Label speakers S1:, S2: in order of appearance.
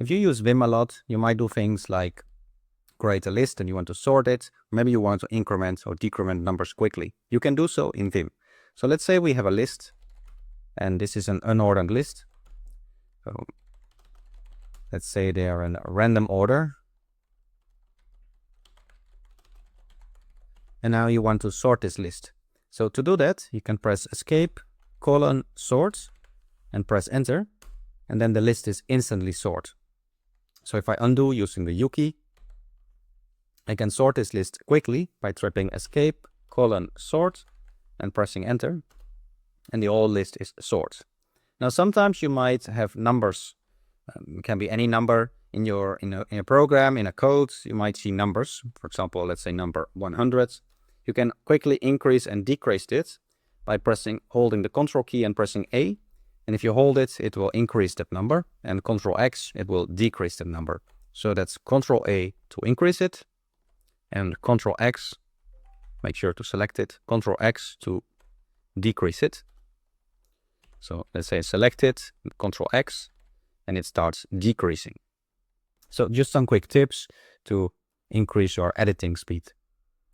S1: If you use Vim a lot, you might do things like create a list and you want to sort it. Maybe you want to increment or decrement numbers quickly. You can do so in Vim. So let's say we have a list, and this is an unordered list. So let's say they are in a random order. And now you want to sort this list. So to do that, you can press escape, sort, and press enter. And then the list is instantly sorted. So if I undo using the U key, I can sort this list quickly by typing escape, sort, and pressing enter. And the whole list is sorted. Now sometimes you might have numbers. It can be any number in your program, in a code. You might see numbers. For example, let's say number 100. You can quickly increase and decrease it by holding the Control key and pressing A. And if you hold it, it will increase that number, and Control X, it will decrease that number. So that's Control A to increase it, and Control X, make sure to select it, Control X to decrease it. So let's say select it, Control X, and it starts decreasing. So just some quick tips to increase your editing speed.